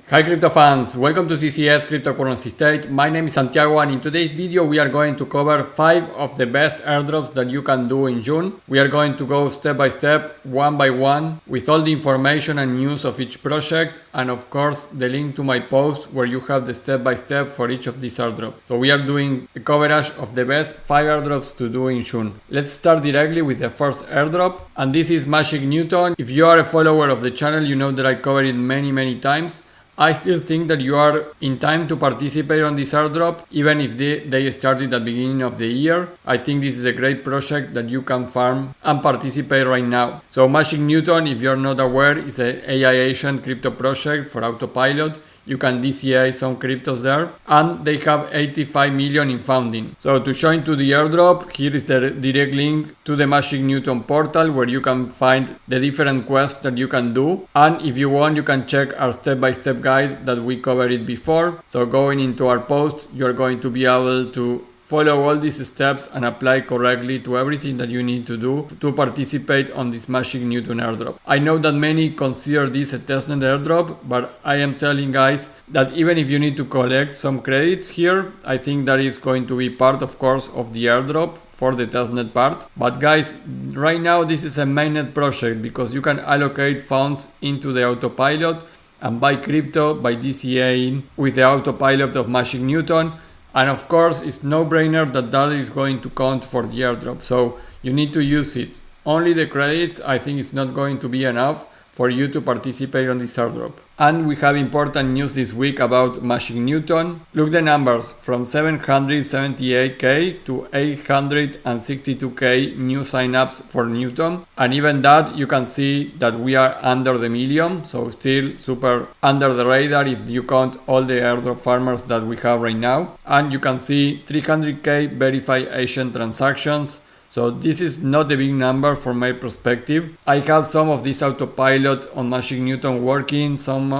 Hi crypto fans, welcome to CCS Cryptocurrency State. My name is Santiago and in today's video we are going to cover 5 of the best airdrops that you can do in June. We are going to go step by step, one by one, with all the information and news of each project and of course the link to my post where you have the step by step for each of these airdrops. So we are doing a coverage of the best 5 airdrops to do in June. Let's start directly with the first airdrop, and this is Magic Newton. If you are a follower of the channel, you know that I covered it many times. I still think that you are in time to participate on this airdrop, even if they started at the beginning of the year. I think this is a great project that you can farm and participate right now. So Magic Newton, if you're not aware, is an AI agent crypto project for autopilot. You can DCA some cryptos there, and they have 85 million in funding. So to join to the airdrop, here is the direct link to the Magic Newton portal where you can find the different quests that you can do. And if you want, you can check our step-by-step guide that we covered it before. So going into our post, you're going to be able to follow all these steps and apply correctly to everything that you need to do to participate on this Magic Newton airdrop. I know that many consider this a testnet airdrop, but I am telling guys that even if you need to collect some credits here, I think that is going to be part, of course, of the airdrop for the testnet part. But guys, right now this is a mainnet project because you can allocate funds into the autopilot and buy crypto by DCAing with the autopilot of Magic Newton. And of course, it's no-brainer that is going to count for the airdrop. So you need to use it. Only the credits, I think, is not going to be enough for you to participate on this airdrop. And we have important news this week about Magic Newton. Look the numbers, from 778k to 862k new signups for Newton. And even that, you can see that we are under the million. So still super under the radar if you count all the airdrop farmers that we have right now. And you can see 300k verified agent transactions. So this is not a big number from my perspective. I have some of this autopilot on Magic Newton working. Some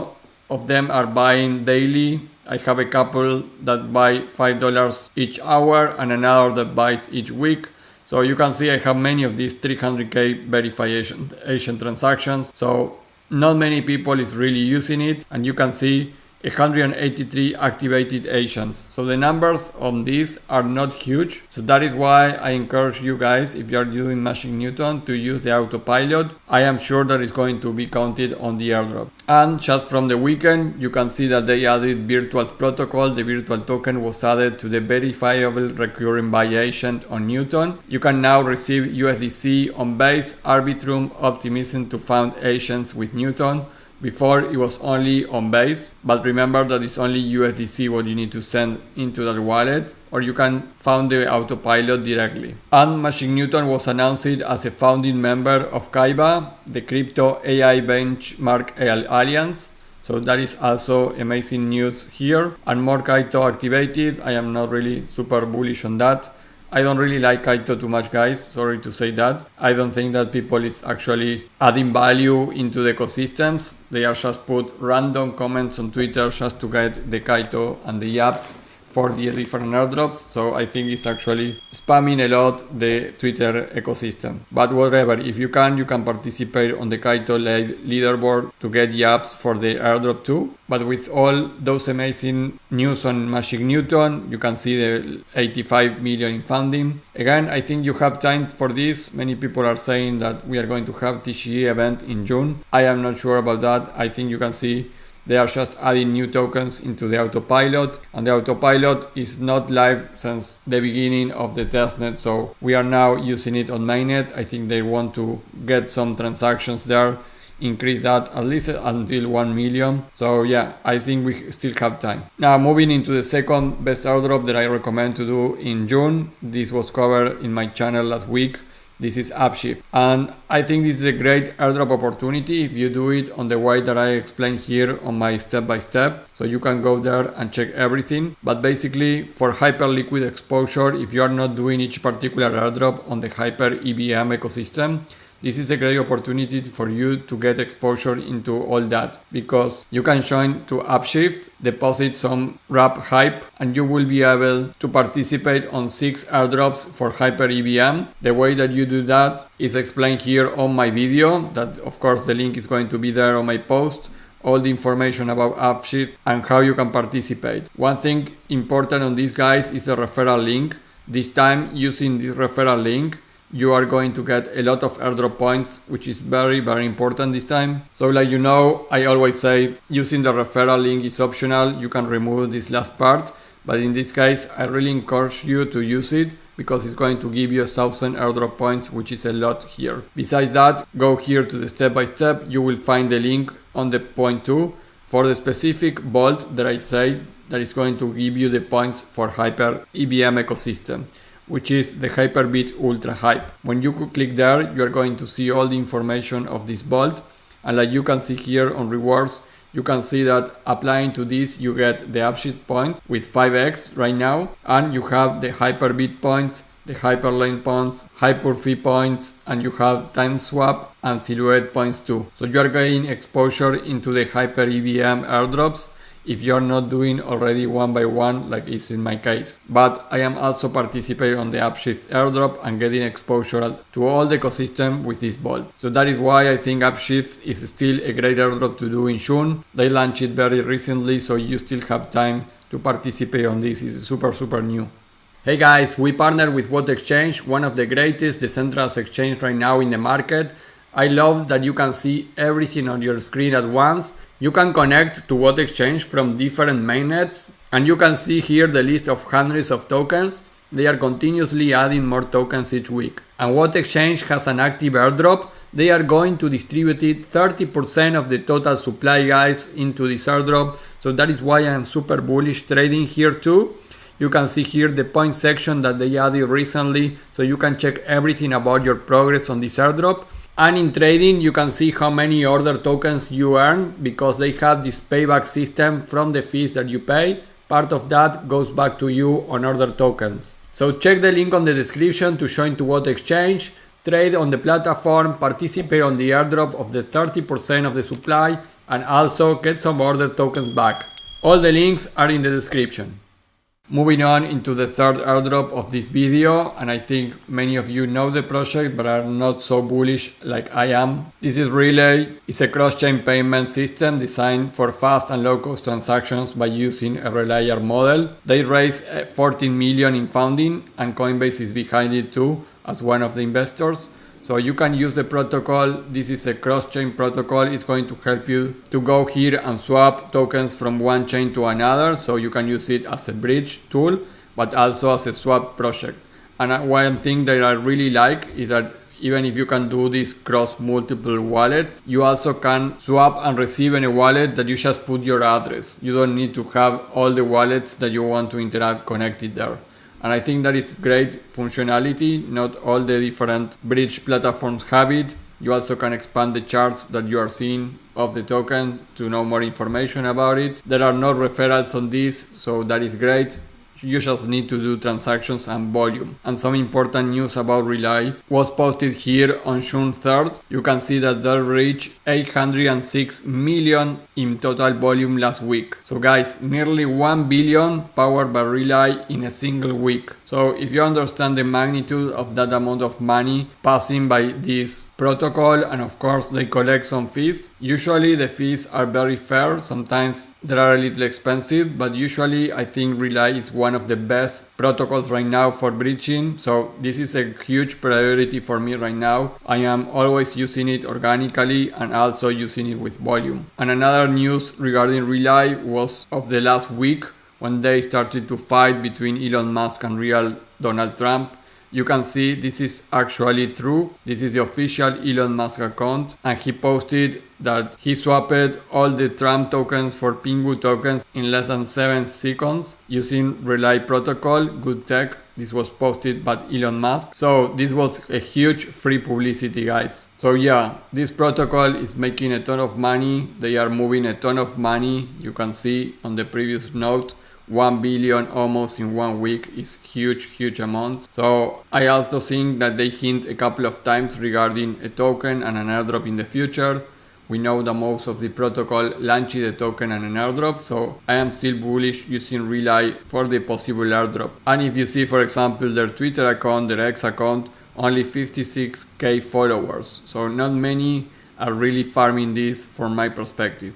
of them are buying daily. I have a couple that buy $5 each hour and another that buys each week. So you can see I have many of these 300k verified agent transactions. So not many people is really using it, and you can see 183 activated agents. So the numbers on these are not huge. So that is why I encourage you guys, if you are doing Magic Newton, to use the autopilot. I am sure that it's going to be counted on the airdrop. And just from the weekend, you can see that they added virtual protocol. The virtual token was added to the verifiable recurring buy agent on Newton. You can now receive USDC on Base, Arbitrum, Optimism to fund agents with Newton. Before it was only on Base, but remember that it's only USDC what you need to send into that wallet, or you can fund the autopilot directly. And Magic Newton was announced as a founding member of KAIBA, the Crypto AI Benchmark Alliance. So that is also amazing news here. And more Kaito activated. I am not really super bullish on that. I don't really like Kaito too much, guys. Sorry to say that. I don't think that people is actually adding value into the ecosystems. They are just put random comments on Twitter just to get the Kaito and the apps for the different airdrops. So I think it's actually spamming a lot the Twitter ecosystem. But whatever, if you can participate on the Kaito leaderboard to get the apps for the airdrop too. But with all those amazing news on Magic Newton, you can see the 85 million in funding. Again, I think you have time for this. Many people are saying that we are going to have TGE event in June. I am not sure about that. I think you can see they are just adding new tokens into the autopilot, and the autopilot is not live since the beginning of the testnet. So we are now using it on Mainnet. I think they want to get some transactions there, increase that at least until 1 million. So yeah, I think we still have time. Now moving into the second best airdrop that I recommend to do in June. This was covered in my channel last week. This is AppShift, and I think this is a great airdrop opportunity if you do it on the way that I explained here on my step-by-step. So you can go there and check everything. But basically, for hyper-liquid exposure, if you are not doing each particular airdrop on the hyper EVM ecosystem, this is a great opportunity for you to get exposure into all that, because you can join to AppShift, deposit some wrap hype, and you will be able to participate on 6 airdrops for Hyper EVM. The way that you do that is explained here on my video, that of course the link is going to be there on my post, all the information about AppShift and how you can participate. One thing important on this, guys, is the referral link. This time, using this referral link, you are going to get a lot of airdrop points, which is very, very important this time. So like you know, I always say using the referral link is optional. You can remove this last part, but in this case, I really encourage you to use it because it's going to give you 1,000 airdrop points, which is a lot here. Besides that, go here to the step-by-step. You will find the link on the point 2 for the specific vault that I say that is going to give you the points for Hyper EVM ecosystem, which is the Hyperbit Ultra Hype. When you click there, you are going to see all the information of this vault. And like you can see here on rewards, you can see that applying to this, you get the AppShift points with 5x right now. And you have the Hyperbit points, the Hyperlane points, Hyperfee points, and you have Time Swap and Silhouette points too. So you are getting exposure into the Hyper EVM airdrops if you're not doing already one by one like is in my case. But I am also participating on the AppShift airdrop and getting exposure to all the ecosystem with this vault. So that is why I think AppShift is still a great airdrop to do in June. They launched it very recently, so you still have time to participate on this. It's super new. Hey guys, we partner with What Exchange, one of the greatest decentralized exchange right now in the market. I love that you can see everything on your screen at once. You can connect to What Exchange from different mainnets, and you can see here the list of hundreds of tokens. They are continuously adding more tokens each week. And What Exchange has an active airdrop. They are going to distribute it 30% of the total supply, guys, into this airdrop. So that is why I am super bullish trading here too. You can see here the point section that they added recently, so you can check everything about your progress on this airdrop. And in trading, you can see how many order tokens you earn because they have this payback system from the fees that you pay. Part of that goes back to you on order tokens. So check the link on the description to join to What Exchange, trade on the platform, participate on the airdrop of the 30% of the supply, and also get some order tokens back. All the links are in the description. Moving on into the third airdrop of this video, and I think many of you know the project but are not so bullish like I am. This is Relay. It's a cross-chain payment system designed for fast and low-cost transactions by using a Relayer model. They raised 14 million in funding, and Coinbase is behind it too as one of the investors. So you can use the protocol. This is a cross-chain protocol. It's going to help you to go here and swap tokens from one chain to another. So you can use it as a bridge tool, but also as a swap project. And one thing that I really like is that even if you can do this cross multiple wallets, you also can swap and receive in a wallet that you just put your address. You don't need to have all the wallets that you want to interact connected there. And I think that is great functionality. Not all the different bridge platforms have it. You also can expand the charts that you are seeing of the token to know more information about it. There are no referrals on this, so that is great. You just need to do transactions and volume. And some important news about Relay was posted here on June 3rd. You can see that they reached 806 million in total volume last week. So guys, nearly 1 billion powered by Relay in a single week. So if you understand the magnitude of that amount of money passing by this protocol, and of course they collect some fees. Usually the fees are very fair. Sometimes they are a little expensive, but usually I think Relay is one of the best protocols right now for bridging. So this is a huge priority for me right now. I am always using it organically and also using it with volume. And another news regarding Relay was of the last week when they started to fight between Elon Musk and real Donald Trump. You can see this is actually true. This is the official Elon Musk account, and he posted that he swapped all the Trump tokens for Pingu tokens in less than 7 seconds using Relay protocol. Good tech. This was posted by Elon Musk. So this was a huge free publicity, guys. So yeah, this protocol is making a ton of money. They are moving a ton of money. You can see on the previous note, 1 billion almost in 1 week is huge amount. So I also think that they hint a couple of times regarding a token and an airdrop in the future. We know that most of the protocol launched a token and an airdrop, so I am still bullish using Relay for the possible airdrop. And if you see, for example, their Twitter account, their X account, only 56k followers. So not many are really farming this from my perspective.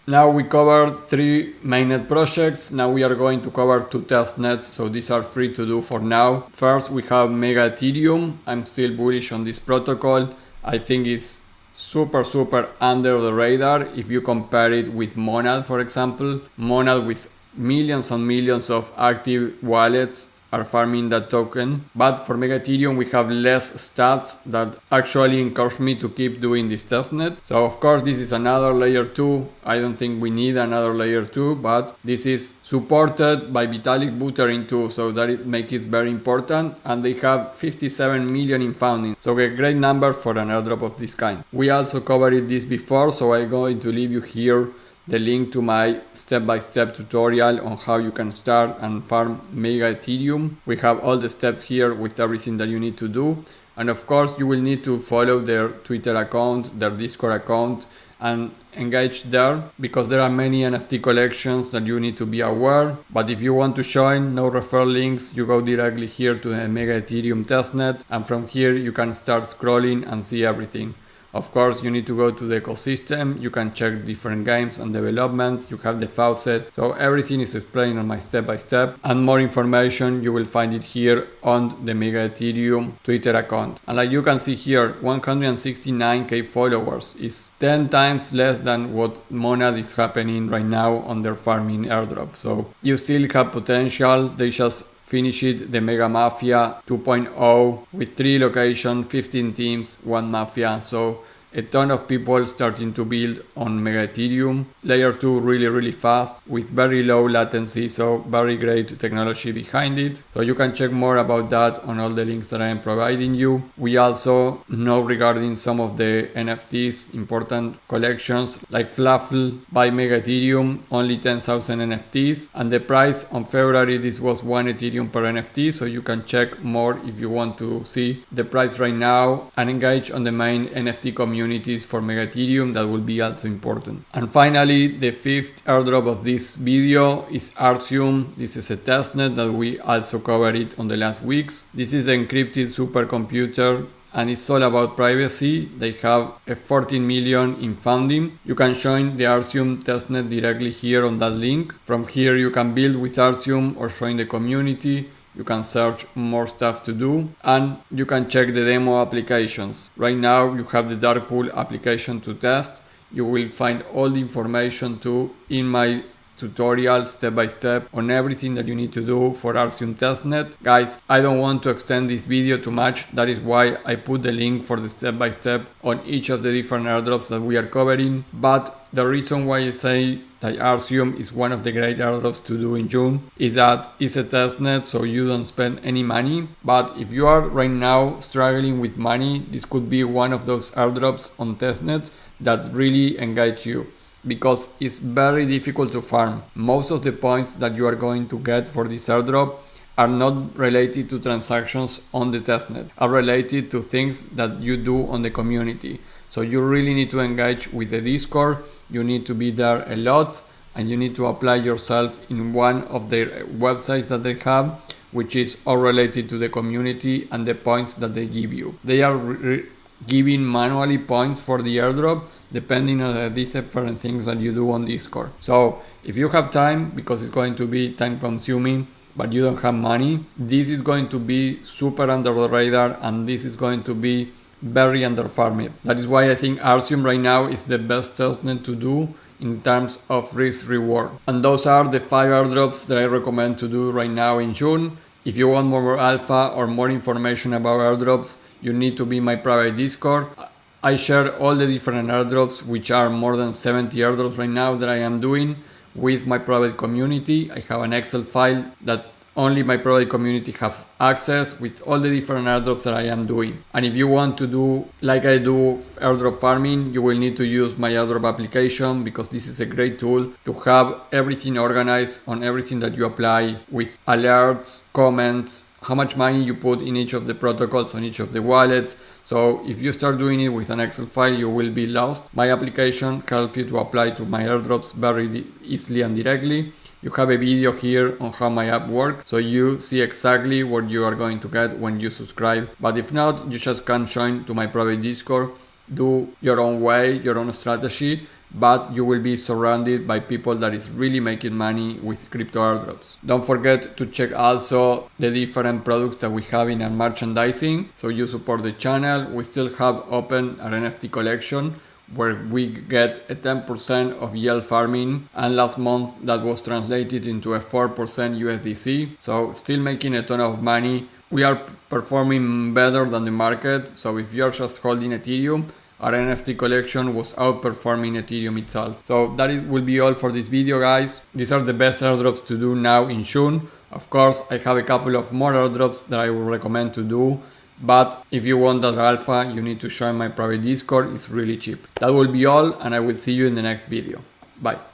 Now we covered 3 mainnet projects. Now we are going to cover 2 testnets, so these are free to do for now. First we have Mega Ethereum. I'm still bullish on this protocol. I think it's super under the radar if you compare it with Monad, for example. Monad with millions and millions of active wallets are farming that token, but for Mega Ethereum we have less stats that actually encourage me to keep doing this testnet. So of course this is another layer 2. I don't think we need another layer 2, but this is supported by Vitalik Buterin too, so that it makes it very important, and they have 57 million in funding, so a great number for an airdrop of this kind. We also covered this before, so I'm going to leave you here the link to my step-by-step tutorial on how you can start and farm Mega Ethereum. We have all the steps here with everything that you need to do. And of course you will need to follow their Twitter account, their Discord account, and engage there, because there are many NFT collections that you need to be aware. But if you want to join, no referral links, you go directly here to the Mega Ethereum testnet, and from here you can start scrolling and see everything. Of course, you need to go to the ecosystem. You can check different games and developments. You have the faucet. So everything is explained on my step-by-step. And more information, you will find it here on the Mega Ethereum Twitter account. And like you can see here, 169k followers is 10 times less than what Monad is happening right now on their farming airdrop. So you still have potential. They just finished the Mega Mafia 2.0 with 3 locations, 15 teams, 1 mafia. So a ton of people starting to build on Mega Ethereum. Layer 2 really fast with very low latency, so very great technology behind it. So you can check more about that on all the links that I am providing you. We also know regarding some of the NFTs, important collections like Fluffle by Mega Ethereum, only 10,000 NFTs, and the price on February, this was 1 Ethereum per NFT, so you can check more if you want to see the price right now and engage on the main NFT communities for Mega Ethereum. That will be also important. And finally, the 5th airdrop of this video is Artium. This is a testnet that we also covered it on the last weeks. This is an encrypted supercomputer and it's all about privacy. They have a 14 million in funding. You can join the Artium testnet directly here on that link. From here you can build with Artium or join the community. You can search more stuff to do, and you can check the demo applications. Right now you have the dark pool application to test. You will find all the information too in my tutorial step by step on everything that you need to do for Artium testnet. Guys, I don't want to extend this video too much. That is why I put the link for the step by step on each of the different airdrops that we are covering. But the reason why I say that Artium is one of the great airdrops to do in June is that it's a testnet, so you don't spend any money. But if you are right now struggling with money, this could be one of those airdrops on testnets that really engage you, because it's very difficult to farm. Most of the points that you are going to get for this airdrop are not related to transactions on the testnet, are related to things that you do on the community. So you really need to engage with the Discord. You need to be there a lot, and you need to apply yourself in one of their websites that they have, which is all related to the community and the points that they give you. They are giving manually points for the airdrop depending on the different things that you do on Discord. So if you have time, because it's going to be time consuming, but you don't have money, this is going to be super under the radar, and this is going to be very under farmed. That is why I think Artium right now is the best testnet to do in terms of risk reward. And those are the 5 airdrops that I recommend to do right now in June. If you want more alpha or more information about airdrops, you need to be in my private Discord. I share all the different airdrops, which are more than 70 airdrops right now that I am doing with my private community. I have an Excel file that only my private community have access with all the different airdrops that I am doing. And if you want to do like I do airdrop farming, you will need to use my airdrop application, because this is a great tool to have everything organized on everything that you apply, with alerts, comments, how much money you put in each of the protocols on each of the wallets. So if you start doing it with an Excel file, you will be lost. My application helps you to apply to my airdrops very easily and directly. You have a video here on how my app works, so you see exactly what you are going to get when you subscribe. But if not, you just can join to my private Discord, do your own way, your own strategy, but you will be surrounded by people that is really making money with crypto airdrops. Don't forget to check also the different products that we have in our merchandising, so you support the channel. We still have open our NFT collection where we get a 10% of yield farming, and last month that was translated into a 4% USDC, so still making a ton of money. We are performing better than the market, so if you're just holding Ethereum, our NFT collection was outperforming Ethereum itself. So that will be all for this video, guys. These are the best airdrops to do now in June. Of course, I have a couple of more airdrops that I would recommend to do, but if you want that alpha, you need to join my private Discord. It's really cheap. That will be all, and I will see you in the next video. Bye.